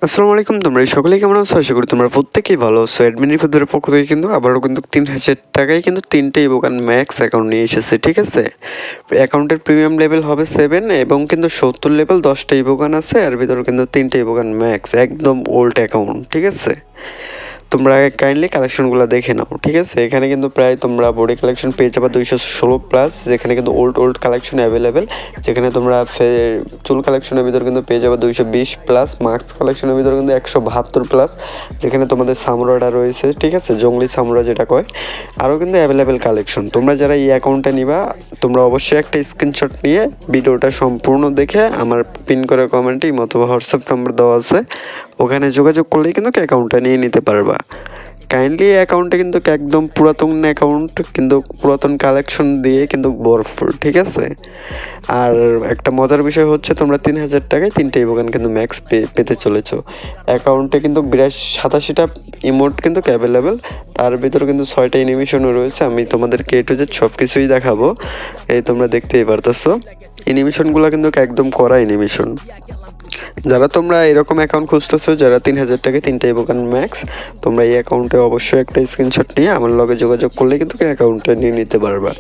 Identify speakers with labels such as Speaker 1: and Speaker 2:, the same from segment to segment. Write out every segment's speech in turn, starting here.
Speaker 1: আসসালামু আলাইকুম, তোমরা সকলেই কেমন আছো? আশা করি তোমরা প্রত্যেকেই ভালো আছো। অ্যাডমিন রিপোর্টের পক্ষ থেকে কিন্তু আবারও কিন্তু ৩,০০০ টাকায় কিন্তু ৩টে ইভোগান ম্যাক্স অ্যাকাউন্ট নিয়ে এসেছে, ঠিক আছে? অ্যাকাউন্টের প্রিমিয়াম লেভেল হবে 7 এবং কিন্তু ৭০ লেভেল 10টা ইভোগান আছে, এর ভিতরে কিন্তু 3টে ইভোগান ম্যাক্স একদম ওল্ড অ্যাকাউন্ট, ঠিক আছে? তোমরা কাইন্ডলি কালেকশনগুলো দেখে নাও, ঠিক আছে? এখানে কিন্তু প্রায় তোমরা বডি কালেকশন পেয়ে যাবে 216+, যেখানে কিন্তু ওল্ড কালেকশন অ্যাভেলেবেল, যেখানে তোমরা চুল কালেকশনের ভিতরে কিন্তু পেয়ে যাবে 220+, মাস্ক কালেকশনের ভিতরে কিন্তু 172+, যেখানে তোমাদের সামুরাটা রয়েছে, ঠিক আছে? জঙ্গলি সামুরা যেটা কয়, আরও কিন্তু অ্যাভেলেবেল কালেকশন। তোমরা যারা এই অ্যাকাউন্টটা নিবা, তোমরা অবশ্যই একটা স্ক্রিনশট নিয়ে ভিডিওটা সম্পূর্ণ দেখে আমার পিন করে কমেন্টে অথবা হোয়াটসঅ্যাপ নাম্বার দেওয়া আছে, ওখানে যোগাযোগ করলেই কিন্তু অ্যাকাউন্টটা নিয়ে নিতে পারবা। কাইন্ডলি অ্যাকাউন্টে কিন্তু একদম পুরাতন অ্যাকাউন্ট, কিন্তু পুরাতন কালেকশন দিয়ে কিন্তু ভরপুর, ঠিক আছে? আর একটা মজার বিষয় হচ্ছে তোমরা ৩,০০০ টাকায় 3টে ইভোগান কিন্তু ম্যাক্স পেতে চলেছো। অ্যাকাউন্টে কিন্তু ৮৭টা ইমোট কিন্তু অ্যাভেলেবেল, তার ভিতরে কিন্তু 6টা অ্যানিমেশনও রয়েছে। আমি তোমাদেরকে A to Z সব কিছুই দেখাবো, এই তোমরা দেখতেই পারতেছো। অ্যানিমেশনগুলো কিন্তু একদম করা অ্যানিমেশন। যারা তোমরা এরকম অ্যাকাউন্ট খুঁজতেছো, যারা ৩,০০০ টাকায় 3টে ইভোগান ম্যাক্স, তোমরা এই অ্যাকাউন্টে অবশ্যই একটা স্ক্রিনশট নিয়ে আমার লগে যোগাযোগ করলে কিন্তু অ্যাকাউন্টটা নিয়ে নিতে পারবা।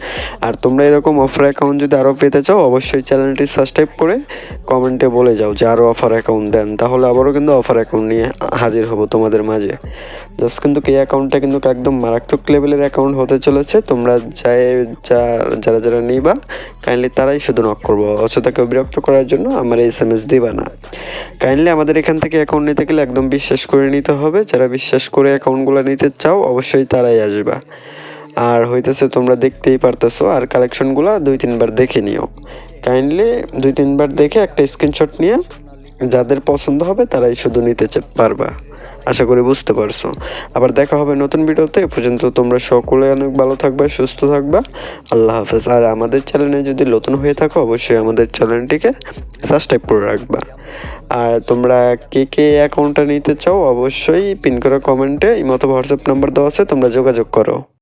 Speaker 1: আর তোমরা এরকম অফার অ্যাকাউন্ট যদি আরও পেতে চাও, অবশ্যই চ্যানেলটি সাবস্ক্রাইব করে কমেন্টে বলে যাও যে আরও অফার অ্যাকাউন্ট দেন, তাহলে আবারও কিন্তু অফার অ্যাকাউন্ট নিয়ে হাজির হব তোমাদের মাঝে। জাস্ট কিন্তু এই অ্যাকাউন্টটা কিন্তু একদম মারাত্মক লেভেলের অ্যাকাউন্ট হতে চলেছে। তোমরা যারা নিবা, কাইন্ডলি তারাই শুধু নক করবো, অযথা বিরক্ত করার জন্য আমার SMS দিবা না। কাইন্ডলি আমাদের এখান থেকে অ্যাকাউন্ট নিতে গেলে একদম বিশ্বাস করে নিতে হবে। যারা বিশ্বাস করে অ্যাকাউন্টগুলো নিতে চাও, অবশ্যই তারাই আসবা। আর হইতেছে তোমরা দেখতেই পারতেছো, আর কালেকশনগুলো 2-3 বার দেখে নিও। কাইন্ডলি 2-3 বার দেখে একটা স্ক্রিনশট নিয়ে যাদের পছন্দ হবে তারাই শুধু নিতে পারবা। আশা করি বুঝতে পারছো। আবার দেখা হবে নতুন ভিডিওতে। এ পর্যন্ত তোমরা সকলে অনেক ভালো থাকবা, সুস্থ থাকবা। আল্লাহ হাফেজ। আর আমাদের চ্যানেলে যদি নতুন হয়ে থাকো, অবশ্যই আমাদের চ্যানেলটিকে সাবস্ক্রাইব করে রাখবা। আর তোমরা কে অ্যাকাউন্টটা নিতে চাও, অবশ্যই পিন করা কমেন্টে অথবা হোয়াটসঅ্যাপ নাম্বার দেওয়া আছে, তোমরা যোগাযোগ করো।